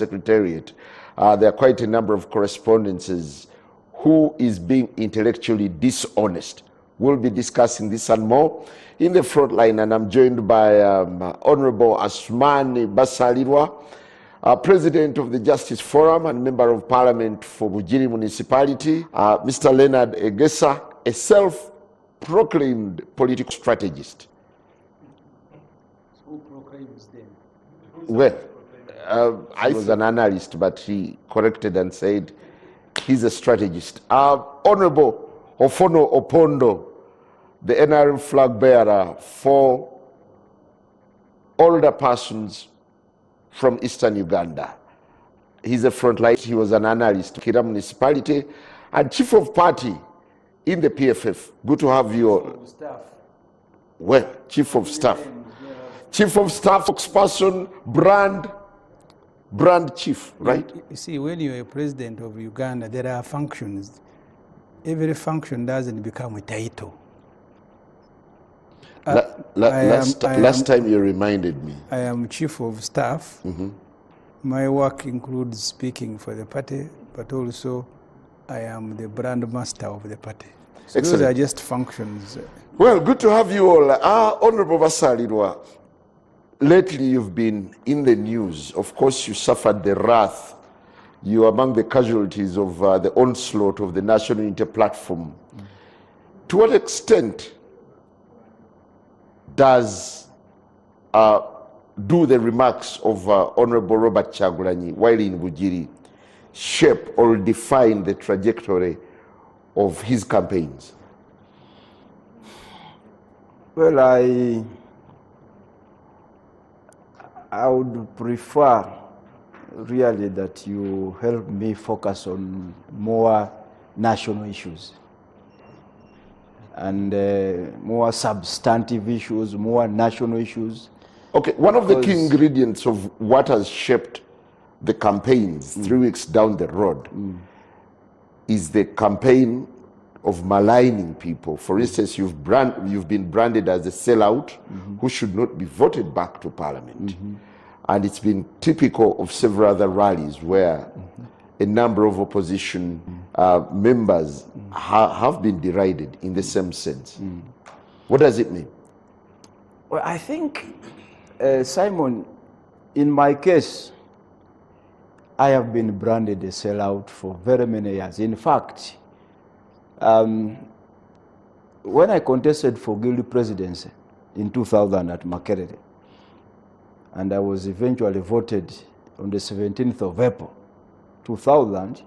Secretariat, there are quite a number of correspondences. Who is being intellectually dishonest? We'll be discussing this and more in the front line, and I'm joined by Honorable Asmani Basalirwa, President of the Justice Forum and Member of Parliament for Bugiri Municipality, Mr. Leonard Egesa, a self-proclaimed political strategist. Who proclaims them? Well, I was an analyst, but he corrected and said he's a strategist. Honorable Ofono Opondo, the NRM flag bearer for older persons from Eastern Uganda. He's a frontline. He was an analyst in Kira Municipality and Chief of Party in the PFF. Good to have you all. Well, Chief of Staff. Chief of Staff, spokesperson, brand chief, right? You see, when you're a president of Uganda, there are functions. Every function doesn't become a title. Last time you reminded me. I am chief of staff. Mm-hmm. My work includes speaking for the party, but also I am the brand master of the party. So those are just functions. Well, good to have you all. Honorable Basalirwa, lately you've been in the news. Of course, you suffered the wrath. You are among the casualties of the onslaught of the National Inter-Platform. Mm. To what extent does do the remarks of Honorable Robert Kyagulanyi while in Bugiri shape or define the trajectory of his campaigns? Well, I would prefer really that you help me focus on more national issues and more substantive issues, more national issues. Okay, one of the key ingredients of what has shaped the campaigns 3 weeks down the road is the campaign of maligning people. For instance, you've been branded as a sellout who should not be voted back to Parliament. And it's been typical of several other rallies where a number of opposition members have been derided in the same sense. What does it mean? Well, I think, Simon, in my case, I have been branded a sellout for very many years. In fact, when I contested for Guild presidency in 2000 at Makerere, and I was eventually voted on the 17th of April, 2000,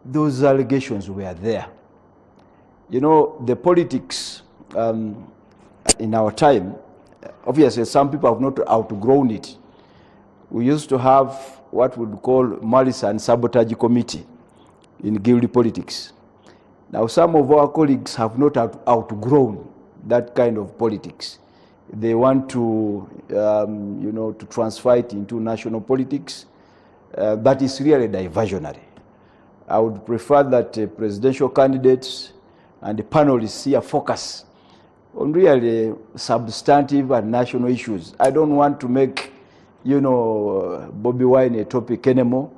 those allegations were there. You know, the politics in our time, obviously some people have not outgrown it. We used to have what we would call malice and sabotage committee in guild politics. Now some of our colleagues have not outgrown that kind of politics. They want to, to transfer it into national politics. That is really diversionary. I would prefer that presidential candidates and the panelists here focus on really substantive and national issues. I don't want to make, Bobby Wine a topic anymore.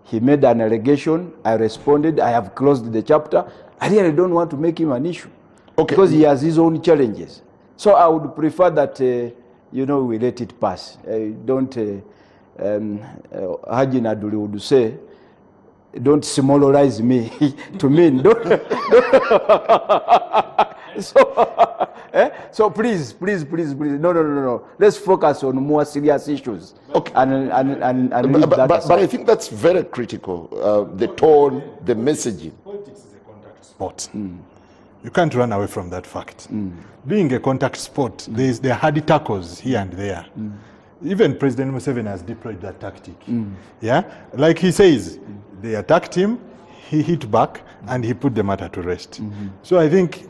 He made an allegation, I responded, I have closed the chapter. I really don't want to make him an issue. Okay. Because he has his own challenges. So I would prefer that, we let it pass. Don't, Haji Naduli would say, don't smallerize me to mean. So please, no. Let's focus on more serious issues. Okay. But I think that's very critical. The tone, the messaging. Politics is a contact sport. You can't run away from that fact. Being a contact sport, there are hardy tackles here and there. Even President Museveni has deployed that tactic. Yeah, like he says, they attacked him, he hit back, and he put the matter to rest. So I think...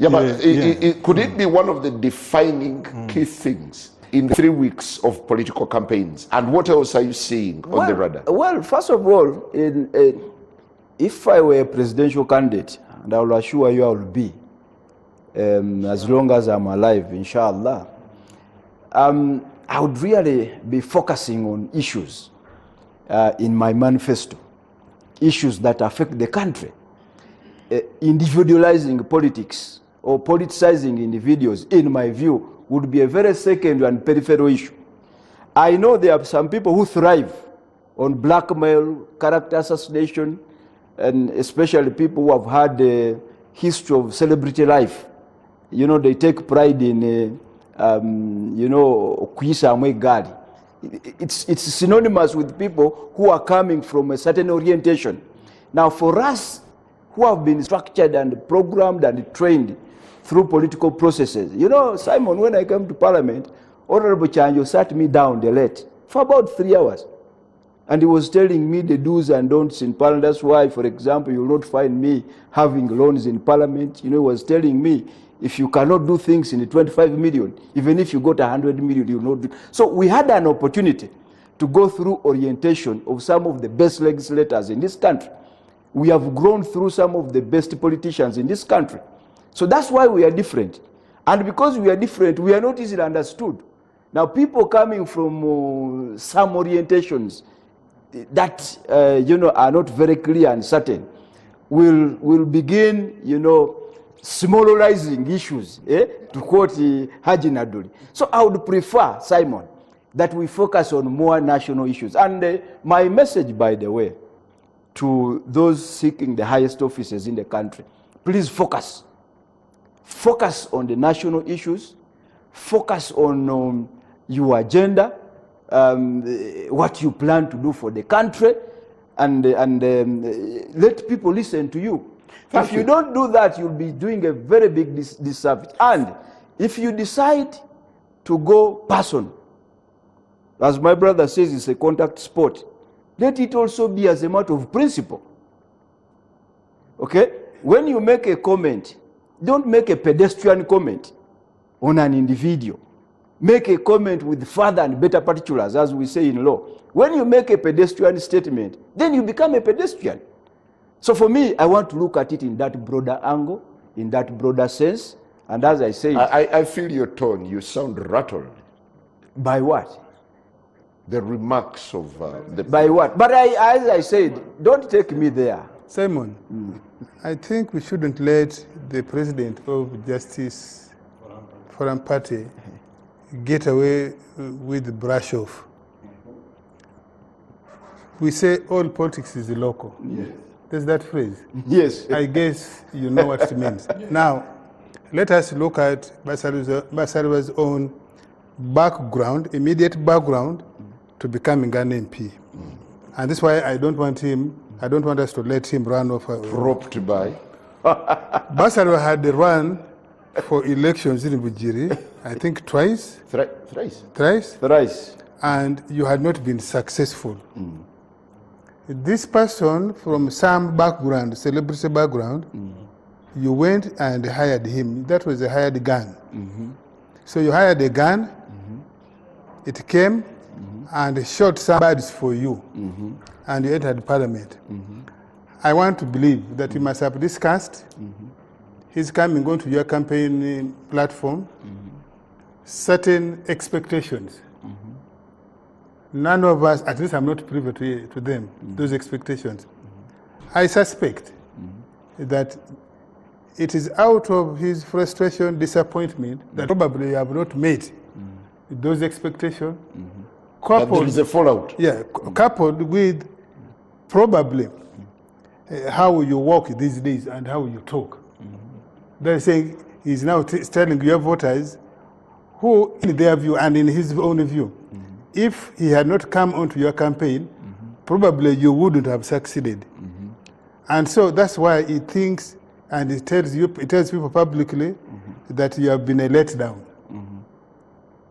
could it be one of the defining key things in the 3 weeks of political campaigns? And what else are you seeing on the radar? Well, first of all, if I were a presidential candidate, and I will assure you I will be, as long as I'm alive, inshallah, I would really be focusing on issues in my manifesto, issues that affect the country. Individualizing politics or politicizing individuals, in my view, would be a very secondary and peripheral issue. I know there are some people who thrive on blackmail, character assassination, and especially people who have had a history of celebrity life. You know, they take pride in, you know, Kuisa Mwegali. It's synonymous with people who are coming from a certain orientation. Now, for us who have been structured and programmed and trained through political processes, you know, Simon, when I came to Parliament, Honorable Chanjo sat me down the late for about 3 hours. And he was telling me the do's and don'ts in Parliament. That's why, for example, you will not find me having loans in Parliament. You know, he was telling me, if you cannot do things in the 25 million, even if you got 100 million, you will not do. So we had an opportunity to go through orientation of some of the best legislators in this country. We have grown through some of the best politicians in this country. So that's why we are different. And because we are different, we are not easily understood. Now, people coming from some orientations that, you know, are not very clear and certain will begin, you know, smallizing issues, to quote Haji Naduli. So I would prefer, Simon, that we focus on more national issues. And my message, by the way, to those seeking the highest offices in the country, please focus. Focus on the national issues. Focus on your agenda, what you plan to do for the country, and let people listen to you. If you don't do that, you'll be doing a very big disservice. And if you decide to go person, as my brother says, it's a contact sport, let it also be as a matter of principle. Okay? When you make a comment, don't make a pedestrian comment on an individual. Make a comment with further and better particulars, as we say in law. When you make a pedestrian statement, then you become a pedestrian. So for me, I want to look at it in that broader angle, in that broader sense. And as I say, I feel your tone. You sound rattled. By what? The remarks of the... By what? But as I said, don't take me there. Simon, I think we shouldn't let the president of Justice Forum Party get away with the brush off. We say all politics is local. Yes. There's that phrase. Yes. I guess you know what it means. Now, let us look at Basariwa's own background, immediate background, to becoming an MP. And that's why I don't want us to let him run off. Roped by. Basariwa had run for elections in Bujiri, I think twice. Thrice. And you had not been successful. This person from some background, celebrity background, you went and hired him. That was a hired gun. So you hired a gun, it came and shot some birds for you, and you entered Parliament. I want to believe that you must have discussed his coming onto your campaign platform, certain expectations. None of us, at least I'm not privy to them, those expectations. I suspect that it is out of his frustration, disappointment, that probably you have not met those expectations. Coupled, there is a fallout. Yeah, coupled with probably how you walk these days and how you talk. They're saying he's now telling your voters who, in their view and in his own view, if he had not come onto your campaign, probably you wouldn't have succeeded. And so that's why he thinks, and he tells people publicly that you have been a letdown.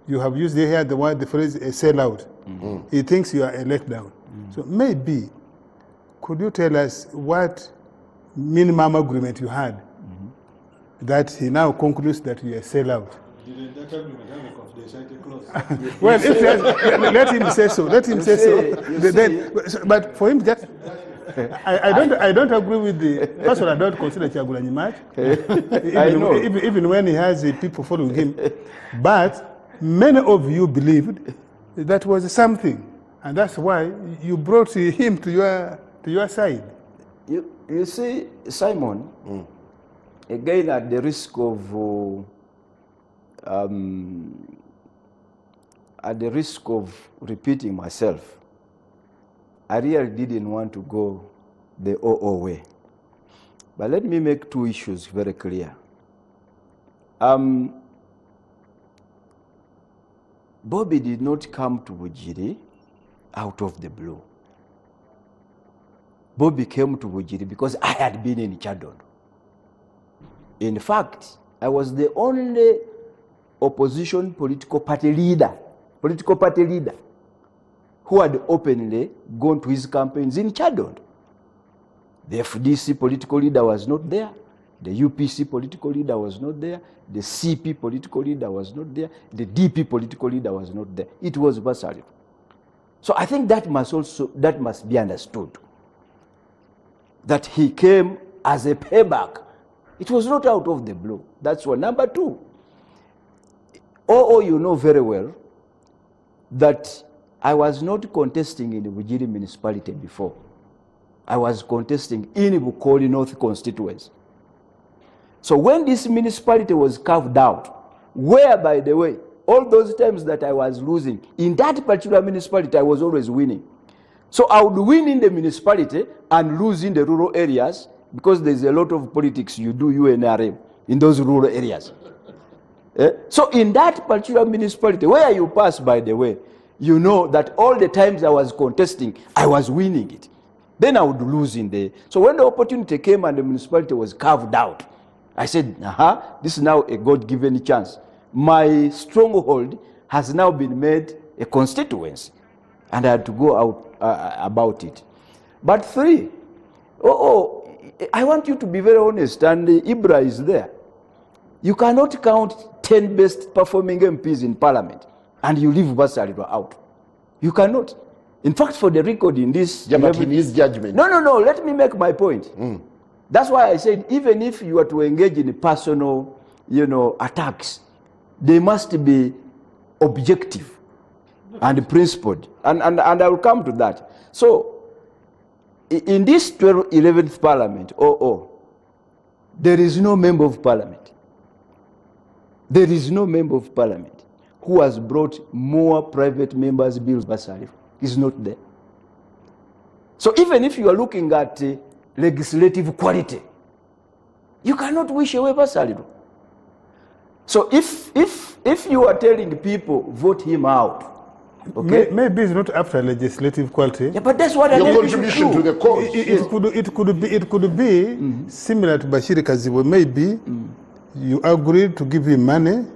You have used here the phrase a sellout. He thinks you are a letdown. So maybe, could you tell us what minimum agreement you had that he now concludes that you are a sellout? Did that agreement have a confidentiality clause? Well, if let him say so. Let him say so. But for him, just I don't agree with the. First of all, I don't consider Kyagulanyi much. Even when he has people following him, but many of you believed that was something. And that's why you brought him to your side. You see, Simon, again at the risk of repeating myself, I really didn't want to go the OO way. But let me make two issues very clear. Bobby did not come to Bujiri out of the blue. Bobby came to Bujiri because I had been in Chadon. In fact, I was the only opposition political party leader who had openly gone to his campaigns in Chadon. The FDC political leader was not there. The UPC political leader was not there. The CP political leader was not there. The DP political leader was not there. It was Basari. So I think that must be understood. That he came as a payback. It was not out of the blue. That's one. Number two, you know very well that I was not contesting in the Bujiri municipality before. I was contesting in Bukoli North constituency. So when this municipality was carved out, where, by the way, all those times that I was losing, in that particular municipality, I was always winning. So I would win in the municipality and lose in the rural areas because there's a lot of politics you do UNRM in those rural areas. So in that particular municipality, where you pass, by the way, you know that all the times I was contesting, I was winning it. Then I would lose in there. So when the opportunity came and the municipality was carved out, I said, this is now a God-given chance. My stronghold has now been made a constituency. And I had to go out about it. But three, I want you to be very honest, and Ibra is there. You cannot count 10 best performing MPs in parliament and you leave Basari out. You cannot. In fact, for the record in this... Yeah, but in his judgment... No, let me make my point. That's why I said, even if you are to engage in personal, attacks, they must be objective and principled. And I will come to that. So, in this 11th parliament, there is no member of parliament. There is no member of parliament who has brought more private members' bills Basari. Is not there. So even if you are looking at legislative quality, you cannot wish away Basari. So if you are telling people vote him out, okay? Maybe it's not after legislative quality. Yeah, but that's what your contribution to the cause. It could be similar to Bashir Kaziwe. Maybe you agreed to give him money.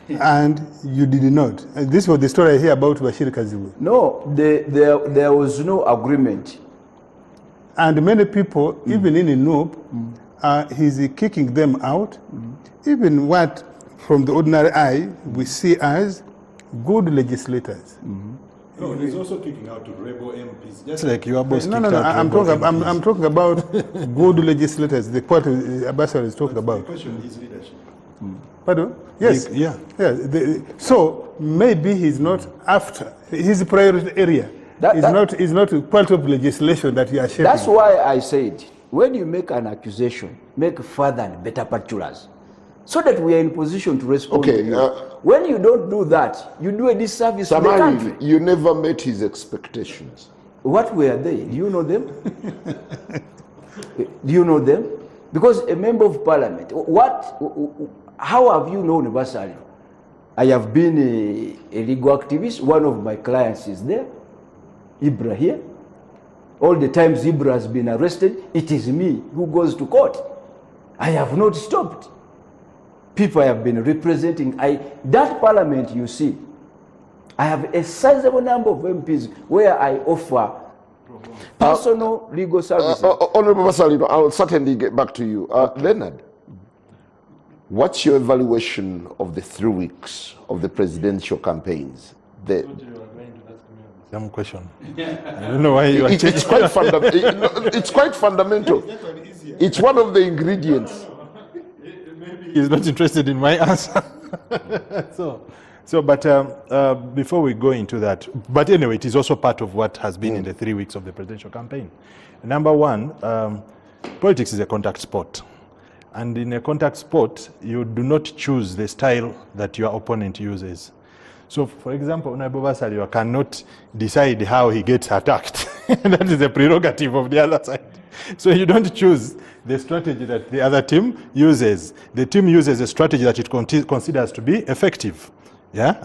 And you did not. And this was the story I hear about Bashir Kaziwe. No, there was no agreement. And many people, even in Inub, he's kicking them out. Even what, from the ordinary eye, we see as good legislators. No, he's also kicking out rebel MPs, just like your boss kicked No, out I'm talking about good legislators, the part Ambassador is talking about. The question is leadership. Pardon? Yes. Yeah. So maybe he's not after his priority area. Is not part of legislation that you are shaping. That's why I said, when you make an accusation, make further and better particulars, so that we are in position to respond to you. When you don't do that, you do a disservice to the country. You never met his expectations. What were they? Do you know them? Do you know them? Because a member of parliament, how have you known Basari? I have been a legal activist. One of my clients is there, Ibra here. All the times Ibra has been arrested, it is me who goes to court. I have not stopped. People I have been representing. That parliament, you see, I have a sizable number of MPs where I offer personal legal services. Honorable Basari, I'll certainly get back to you. Leonard, what's your evaluation of the 3 weeks of the presidential campaigns? Dumb question. I don't know why you are it's quite fundamental. It's quite fundamental. It's one of the ingredients. Maybe he's not interested in my answer. So, but before we go into that, but anyway, it is also part of what has been in the 3 weeks of the presidential campaign. Number one, politics is a contact sport. And in a contact sport, you do not choose the style that your opponent uses. So, for example, Honorable Basalirwa cannot decide how he gets attacked. That is a prerogative of the other side. So you don't choose the strategy that the other team uses. The team uses a strategy that it considers to be effective. Yeah.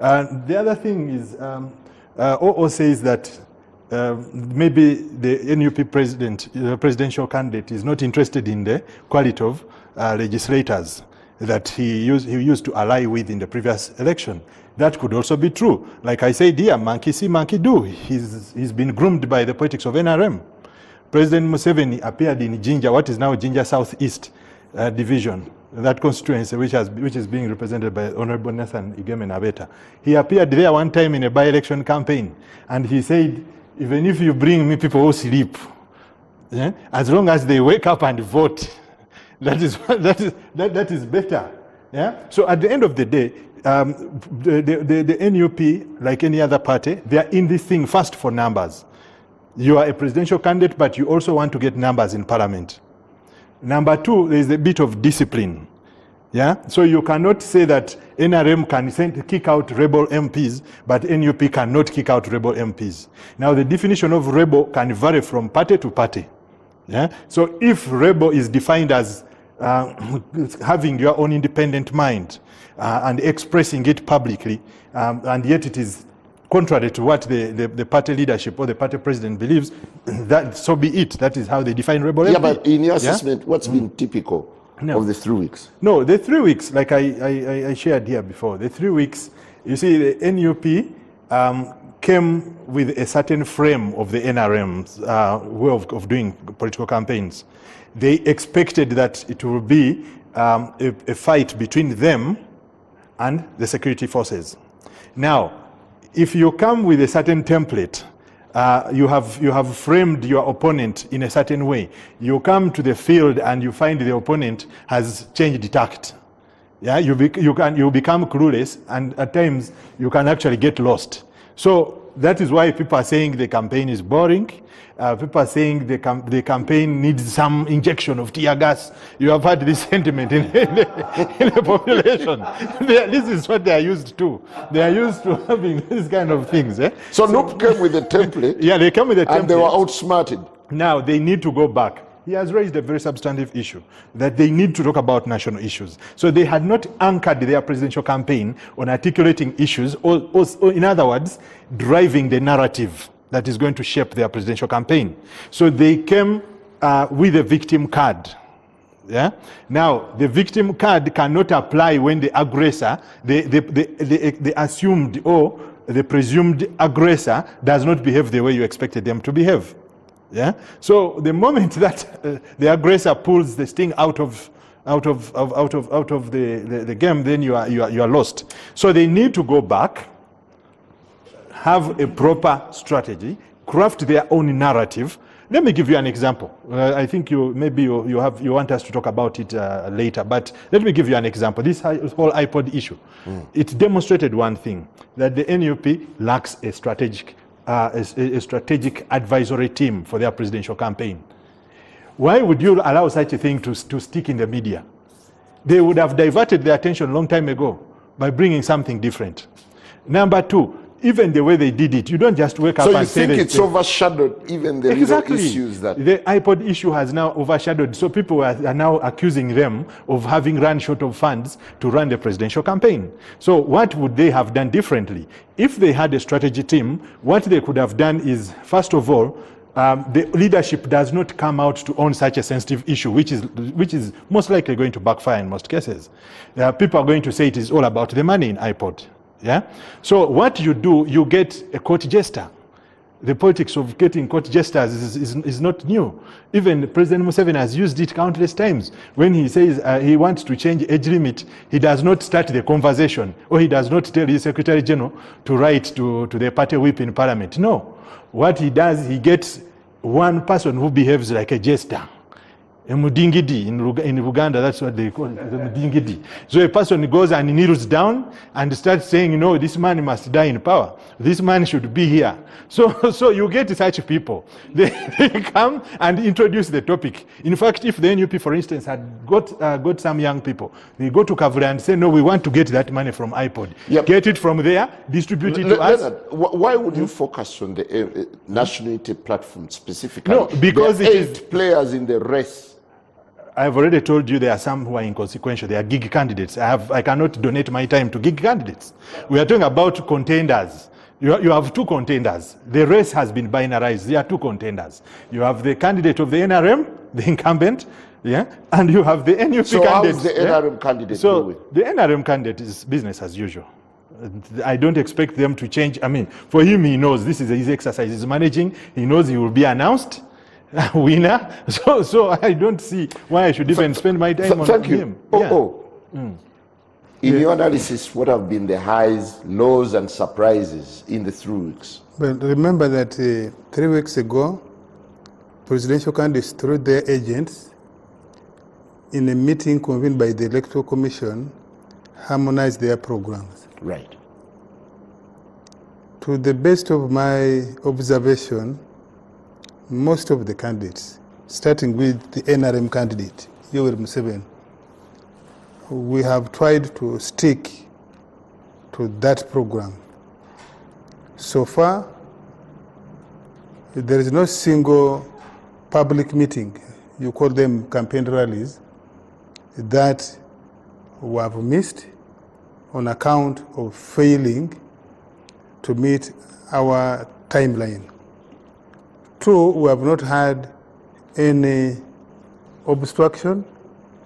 The other thing is, OO says that maybe the NUP presidential candidate is not interested in the quality of legislators that he used to ally with in the previous election. That could also be true. Like I said here, monkey see, monkey do. He's been groomed by the politics of NRM. President Museveni appeared in Jinja, what is now Jinja Southeast Division, that constituency which is being represented by Honorable Nathan Igeme Nabeta. He appeared there one time in a by-election campaign, and he said, even if you bring me people who sleep, yeah, as long as they wake up and vote, that is better. Yeah. So at the end of the day, the NUP, like any other party, they are in this thing first for numbers. You are a presidential candidate, but you also want to get numbers in parliament. Number two, there is a bit of discipline. Yeah. So you cannot say that NRM can kick out rebel MPs, but NUP cannot kick out rebel MPs. Now the definition of rebel can vary from party to party. Yeah. So if rebel is defined as having your own independent mind and expressing it publicly, and yet it is contrary to what the party leadership or the party president believes, that so be it. That is how they define rebel. Yeah, but in your assessment, what's been typical of the 3 weeks? No, the 3 weeks, like I shared here before, the 3 weeks, you see, the NUP came with a certain frame of the NRM's way of doing political campaigns. They expected that it will be a fight between them and the security forces. Now, if you come with a certain template, you have framed your opponent in a certain way. You come to the field and you find the opponent has changed tact. Yeah, you become clueless, and at times you can actually get lost. So that is why people are saying the campaign is boring. People are saying the campaign needs some injection of tear gas. You have had this sentiment in the population. This is what they are used to. They are used to having these kind of things. So NUP came with a template. Yeah, they came with a template. And they were outsmarted. Now they need to go back. He has raised a very substantive issue, that they need to talk about national issues. So they had not anchored their presidential campaign on articulating issues, or in other words, driving the narrative that is going to shape their presidential campaign. So they came with a victim card. Yeah. Now, the victim card cannot apply when the aggressor, the assumed or the presumed aggressor, does not behave the way you expected them to behave. Yeah. So the moment that the aggressor pulls the sting out of the game, then you are lost. So they need to go back, have a proper strategy, craft their own narrative. Let me give you an example. I think you want us to talk about it later, but let me give you an example. This whole IPOD issue, it demonstrated one thing, that the NUP lacks a strategic advisory team for their presidential campaign. Why would you allow such a thing to stick in the media? They would have diverted their attention a long time ago by bringing something different. Number two, even the way they did it, you don't just wake up and say... So you think it's overshadowed even the little issues that... The IPOD issue has now overshadowed, so people are now accusing them of having run short of funds to run the presidential campaign. So what would they have done differently? If they had a strategy team, what they could have done is, first of all, the leadership does not come out to own such a sensitive issue, which is most likely going to backfire in most cases. People are going to say it is all about the money in IPOD. Yeah. So what you do, you get a court jester. The politics of getting court jesters is not new. Even President Museveni has used it countless times. When he says he wants to change age limit, he does not start the conversation, or he does not tell his Secretary General to write to the party whip in Parliament. No. What he does, he gets one person who behaves like a jester. A mudingidi in Uganda, that's what they call it, the mudingidi. So a person goes and kneels down and starts saying, no, this man must die in power. This man should be here. So you get such people. They come and introduce the topic. In fact, if the NUP, for instance, had got some young people, they go to Kavura and say, no, we want to get that money from IPOD. Yep. Get it from there, distribute it to us. Why would you focus on the National Unity Platform specifically? No, because there are 8 players in the race. I've already told you there are some who are inconsequential. They are gig candidates. I cannot donate my time to gig candidates. We are talking about contenders. You have 2 contenders. The race has been binarized. There are 2 contenders. You have the candidate of the NRM, the incumbent, yeah, and you have the NUP so candidate. How is the NRM candidate doing? The NRM candidate is business as usual. I don't expect them to change. I mean, for him, he knows this is his exercise. He's managing. He knows he will be announced winner. So I don't see why I should even spend my time on him. In your analysis, what have been the highs, lows, and surprises in the 3 weeks? Well, remember that 3 weeks ago, presidential candidates, through their agents, in a meeting convened by the Electoral Commission, harmonized their programs. Right. To the best of my observation, most of the candidates, starting with the NRM candidate, Yoweri Museveni, we have tried to stick to that program. So far, there is no single public meeting, you call them campaign rallies, that we have missed on account of failing to meet our timeline. 2, we have not had any obstruction,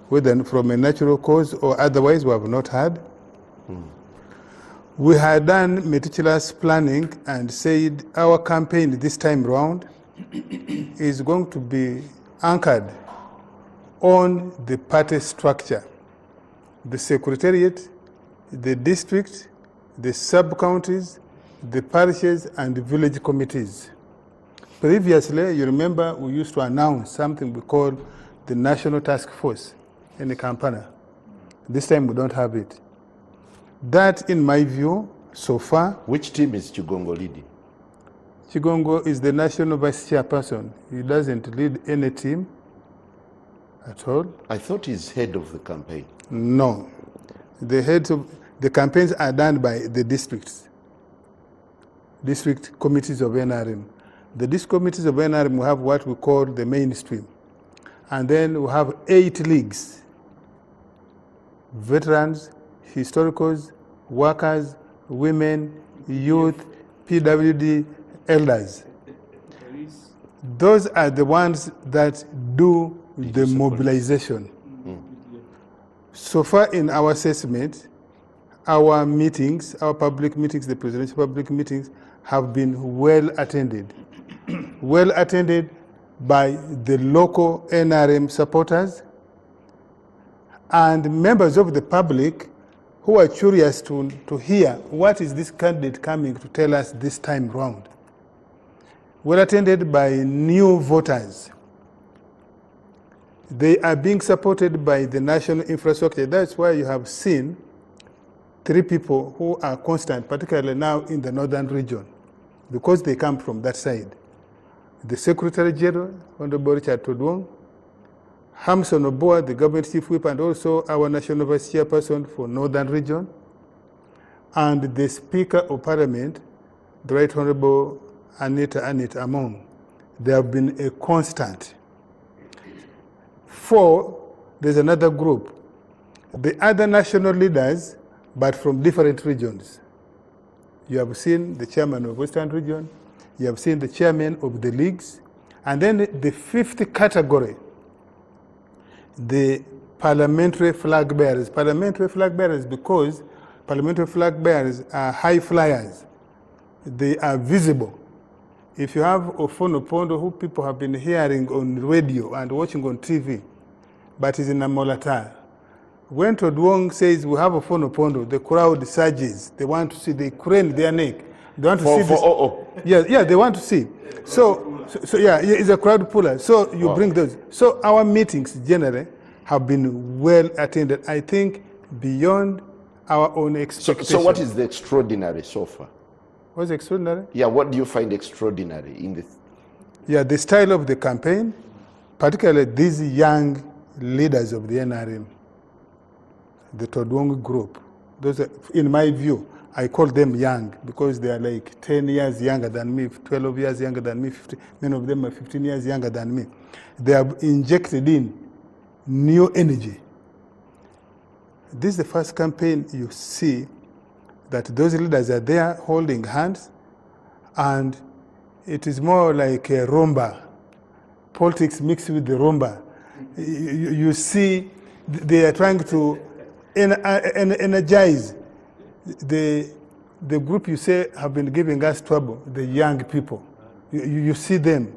whether from a natural cause or otherwise, we have not had. We had done meticulous planning and said our campaign this time round is going to be anchored on the party structure, the secretariat, the district, the sub-counties, the parishes, and the village committees. Previously, you remember, we used to announce something we call the National Task Force in Kampala. This time we don't have it. That, in my view, so far... Which team is Chigongo leading? Chigongo is the national vice chairperson. He doesn't lead any team at all. I thought he's head of the campaign. No. The heads of the campaigns are done by the districts, district committees of NRM. The district committees of NRM will have what we call the mainstream. And then we have 8 leagues: veterans, historicals, workers, women, youth, PWD, elders. Those are the ones that do the mobilization. So far in our assessment, our meetings, our public meetings, the presidential public meetings, have been well attended. Well attended by the local NRM supporters and members of the public who are curious to hear what is this candidate coming to tell us this time round. Well attended by new voters. They are being supported by the national infrastructure. That's why you have seen 3 people who are constant, particularly now in the northern region, because they come from that side. The Secretary General, Honorable Richard Todwong, Hamson Oboa, the Government Chief Whip, and also our National Vice Chairperson for Northern Region, and the Speaker of Parliament, the Right Honorable Anita Among. They have been a constant. 4, there's another group. The other national leaders, but from different regions. You have seen the chairman of Western Region, you have seen the chairman of the leagues, and then the 5th category, the parliamentary flag bearers. Parliamentary flag bearers because parliamentary flag bearers are high flyers. They are visible. If you have Ofono Pondo, who people have been hearing on radio and watching on TV, but is in Amolata, when Todwong says we have Ofono Pondo, the crowd surges. They want to see, they crane their neck. They want to see this. Yeah, they want to see. So yeah, it's a crowd puller. So you bring those. So our meetings generally have been well attended. I think beyond our own expectations. So what is the extraordinary so far? What's extraordinary? Yeah, what do you find extraordinary in this? Yeah, the style of the campaign, particularly these young leaders of the NRM, the Todwong group. Those are, in my view, I call them young because they are like 10 years younger than me, 12 years younger than me, 15, many of them are 15 years younger than me. They have injected in new energy. This is the first campaign you see that those leaders are there holding hands, and it is more like a rumba, politics mixed with the rumba. You see they are trying to energize the group you say have been giving us trouble, the young people. You see them.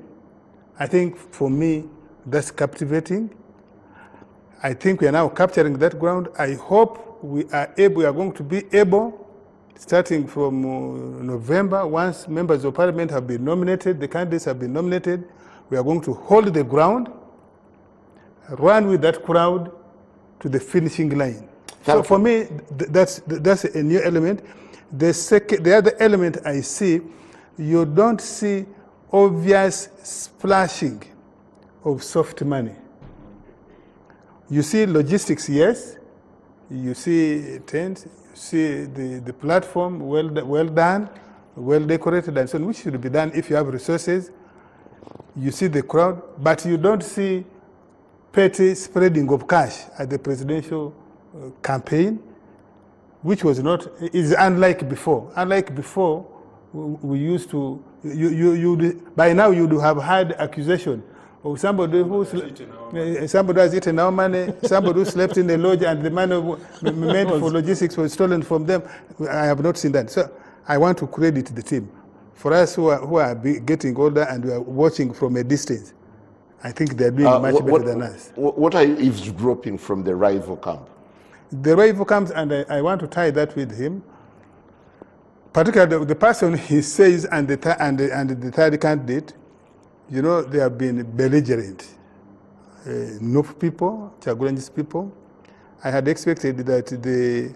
I think for me, that's captivating. I think we are now capturing that ground. I hope we are going to be able, starting from November, once members of parliament have been nominated, the candidates have been nominated, we are going to hold the ground, run with that crowd to the finishing line. So for me, that's a new element. The other element I see, you don't see obvious splashing of soft money. You see logistics, yes. You see tents, you see the platform well done, well decorated and so on, which should be done if you have resources. You see the crowd, but you don't see petty spreading of cash at the presidential campaign, which was not, is unlike before. Unlike before, we used to, by now you would have had accusation of somebody has eaten our money, somebody who slept in the lodge and the money meant for logistics was stolen from them. I have not seen that. So I want to credit the team. For us who are getting older and we are watching from a distance, I think they're doing much better than us. What are you eavesdropping from the rival camp? The rival comes, and I want to tie that with him. Particularly the person he says and the third candidate, you know, they have been belligerent. Enough people, Chagulanji's people. I had expected that the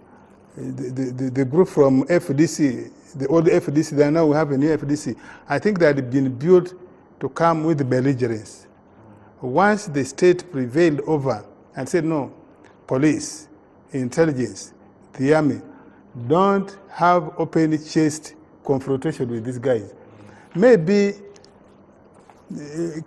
group from FDC, the old FDC, they now have a new FDC. I think they had been built to come with belligerence. Once the state prevailed over and said, no, police, intelligence, the army, don't have open-chest confrontation with these guys. Maybe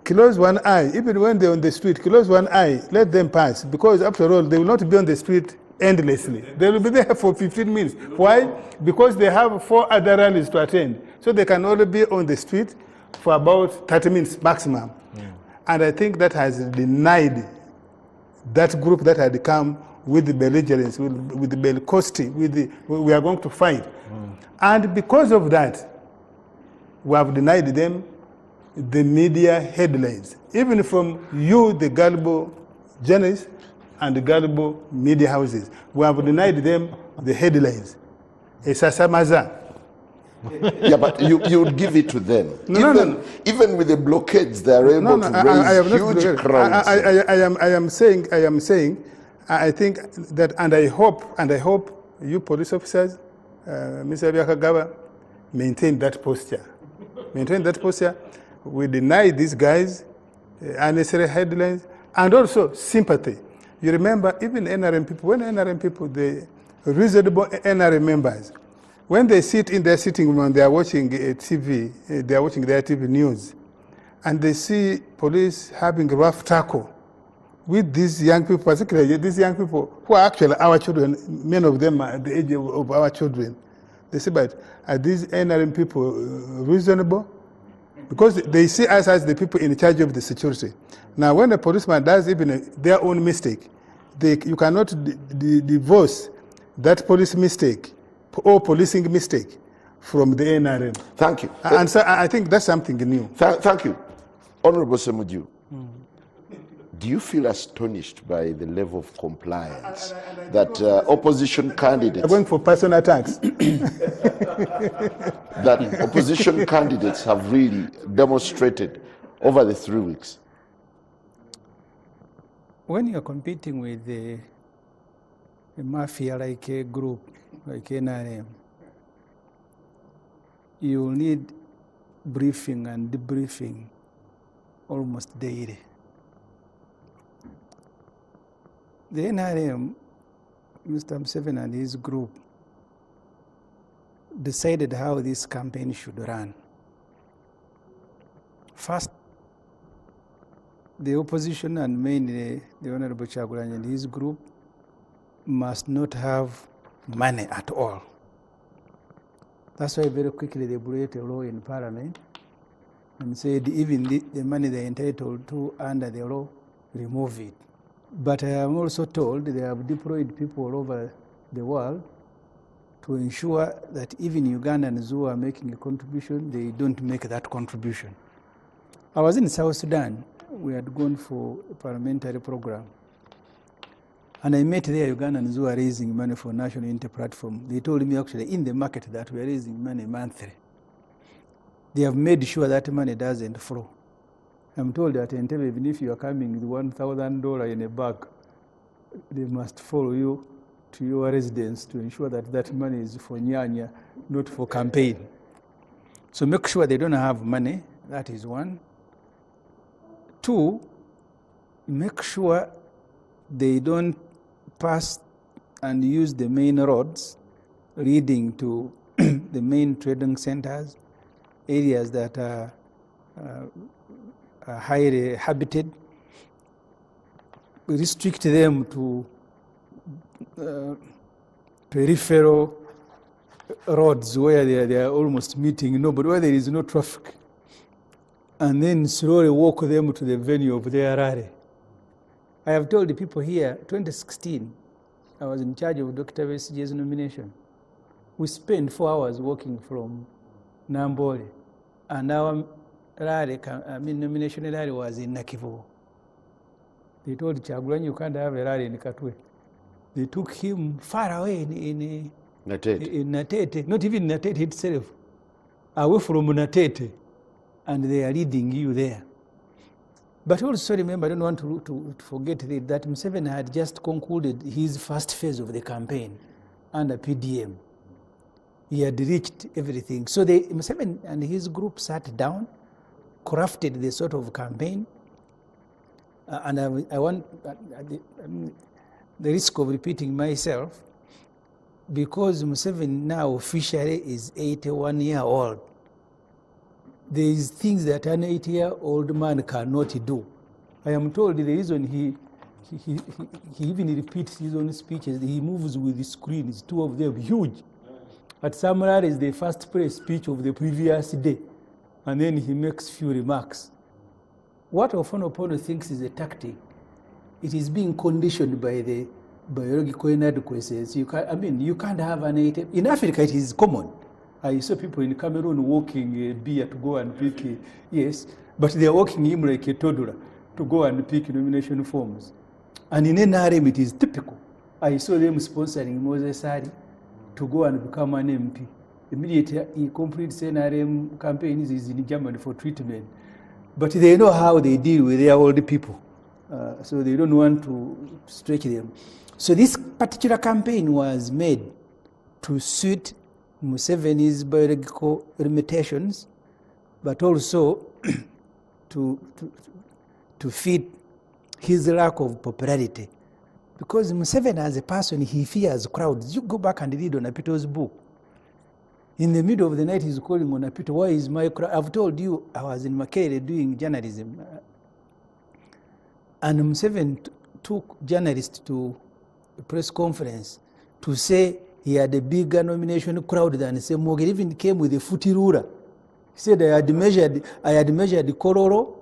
close one eye, even when they're on the street, close one eye, let them pass, because after all, they will not be on the street endlessly. They will be there for 15 minutes. Why? Because they have 4 other rallies to attend. So they can only be on the street for about 30 minutes maximum. And I think that has denied that group that had come with the belligerence, with the bellicosity, we are going to fight. And because of that, we have denied them the media headlines. Even from you, the gullible journalists and the gullible media houses, we have denied them the headlines. Esasamaza. Yeah, but you would give it to them. Even with the blockades, they are able to raise huge crowds. I am saying, I think that, and I hope you police officers, Mr. Byakagaba, maintain that posture. Maintain that posture. We deny these guys unnecessary headlines and also sympathy. You remember, even NRM people, when NRM people, the reasonable NRM members, when they sit in their sitting room and they are watching TV, they are watching their TV news, and they see police having rough tackle with these young people, particularly these young people who are actually our children, many of them are the age of our children. They say, but are these NRM people reasonable? Because they see us as the people in charge of the security. Now, when a policeman does even their own mistake, you cannot divorce that police mistake or policing mistake from the NRM. Thank you. And so I think that's something new. Thank you. Honorable Semuju, Do you feel astonished by the level of compliance that opposition candidates... They're going for personal attacks. that opposition candidates have really demonstrated over the 3 weeks? When you're competing with a mafia like a group, like NRM, you need briefing and debriefing almost daily. The NRM, Mr. Museveni and his group decided how this campaign should run. First, the opposition and mainly the Honorable Kyagulanyi and his group must not have money at all. That's why very quickly they brought a law in Parliament and said even the money they're entitled to under the law, remove it. But I am also told they have deployed people all over the world to ensure that even Ugandans who are making a contribution, they don't make that contribution. I was in South Sudan. We had gone for a parliamentary program. And I met there Ugandans who are raising money for National Unity Platform. They told me actually in the market that we are raising money monthly. They have made sure that money doesn't flow. I'm told that even if you are coming with $1,000 in a bag, they must follow you to your residence to ensure that that money is for Nyanya, not for campaign. So make sure they don't have money. That is one. Two, make sure they don't pass and use the main roads leading to the main trading centers, areas that are highly habited. Restrict them to peripheral roads where they are almost meeting nobody, where there is no traffic, and then slowly walk them to the venue of their rally. I have told the people here, 2016, I was in charge of Dr. Besigye's nomination. We spent 4 hours walking from Nambole, and our nomination rally was in Nakivubo. They told Kyagulanyi, you can't have a rally in Katwe. They took him far away in Natete, not even Natete itself, away from Natete, and they are leading you there. But also remember, I don't want to forget that Museveni had just concluded his first phase of the campaign under PDM. He had reached everything. So Museveni and his group sat down, crafted the sort of campaign, and I want the risk of repeating myself, because Museveni now officially is 81 years old. There is things that an 80-year-old man cannot do. I am told the reason he even repeats his own speeches, he moves with the screens, 2 of them huge. At some rallies, they first play a speech of the previous day, and then he makes few remarks. What Ofonopono thinks is a tactic, it is being conditioned by the biological inadequacies. You can't have an 80. In Africa, it is common. I saw people in Cameroon walking a beer to go and pick, yes, but they are walking him like a toddler to go and pick nomination forms. And in NRM, it is typical. I saw them sponsoring Moses Ari to go and become an MP. Immediately, he completes NRM campaigns, he's in Germany for treatment. But they know how they deal with their old people. So they don't want to stretch them. So this particular campaign was made to suit Museveni's biological limitations, but also to fit his lack of popularity. Because Museveni as a person, he fears crowds. You go back and read Onapito's book. In the middle of the night, he's calling Onapito, why is my crowd? I've told you, I was in Makerere doing journalism. And Museveni took journalists to a press conference to say he had a bigger nomination crowd than Semoge. He even came with a footy ruler. He said, I had measured the Kororo.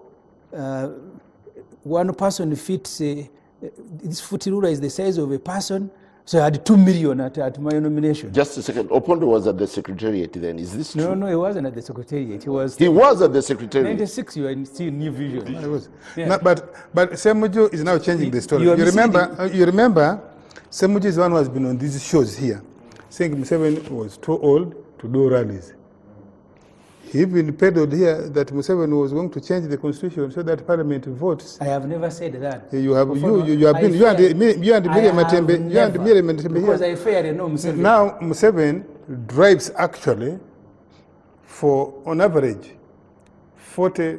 One person fits, this footy ruler is the size of a person. So I had 2 million at my nomination. Just a second. Opondo was at the secretariat then. Is this true? No, he wasn't at the secretariat. He was at the secretariat. 96, you are still New Vision. It was. Yeah. No, but Semuju is now changing the story. You remember, Semuju is the one who has been on these shows here, saying Museveni was too old to do rallies. He even peddled here that Museveni was going to change the constitution so that parliament votes. I have never said that. You have been you and Miriam Matembe because I fairly know Museveni. Now Museveni drives actually for on average 40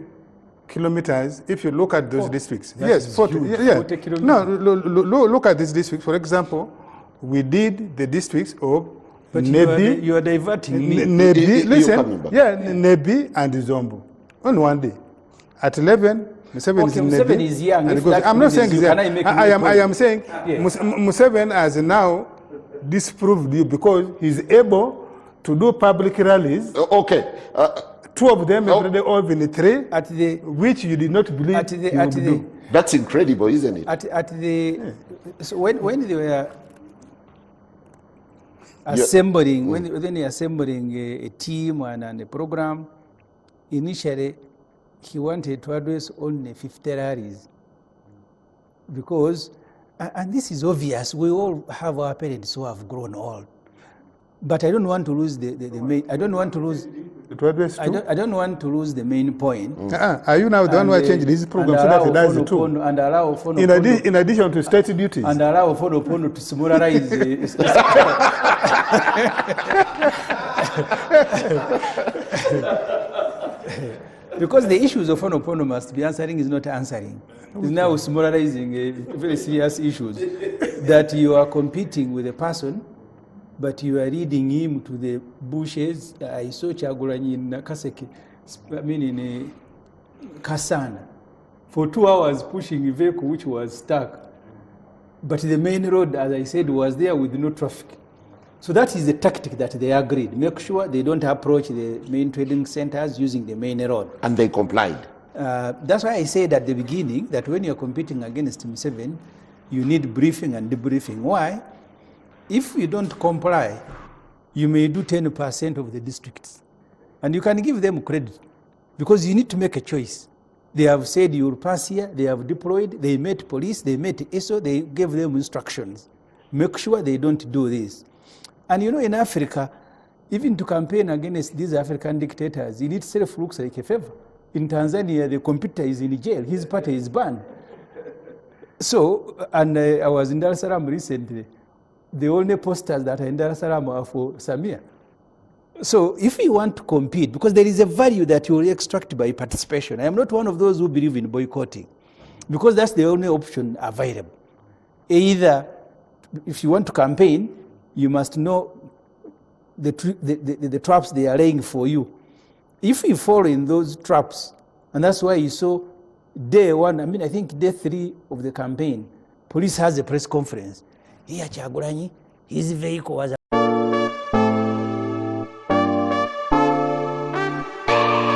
kilometers if you look at those districts. Yes, 40. Yeah. 40 kilometers. No, look at these districts. For example, we did the districts of but Nebi, you are diverting me. Nebi, listen, Nebi and Zombo on one day. At 11, Museveni is in Nebi. Is young. I'm not saying he's young. I am saying Museveni has now disproved you because he's able to do public rallies. Okay. 2 of them every day, or even 3, which you did not believe he would do. That's incredible, isn't it? So when they were assembling, when they were assembling a team and a program, initially he wanted to address only 50 rallies. Because, and this is obvious, we all have our parents who have grown old. But I don't want to lose the main, I don't want to lose the main point. Are you now the one who has changed this program so that he does it too? And allow in addition to state duties. And allow Opondo to smallerize because the issues of Opondo must be answering is not answering. It's now smallizing very serious issues that you are competing with a person, but you are leading him to the bushes. I saw Kyagulanyi in Kaseke, in Kasana, for 2 hours pushing a vehicle which was stuck. But the main road, as I said, was there with no traffic. So that is the tactic that they agreed. Make sure they don't approach the main trading centers using the main road. And they complied. That's why I said at the beginning that when you're competing against Museveni, you need briefing and debriefing. Why? If you don't comply, you may do 10% of the districts. And you can give them credit because you need to make a choice. They have said you will pass here, they have deployed, they met police, they met ISO, they gave them instructions. Make sure they don't do this. And you know, in Africa, even to campaign against these African dictators, it itself looks like a favor. In Tanzania, the competitor is in jail, his party is banned. So, and I was in Dar es Salaam recently. The only posters that are in Dar es Salaam are for Samia. So if you want to compete, because there is a value that you will extract by participation. I am not one of those who believe in boycotting, because that's the only option available. Either, if you want to campaign, you must know the traps they are laying for you. If you fall in those traps, and that's why you saw day 1, I think day 3 of the campaign, police has a press conference. Here, Kyagulanyi, his vehicle was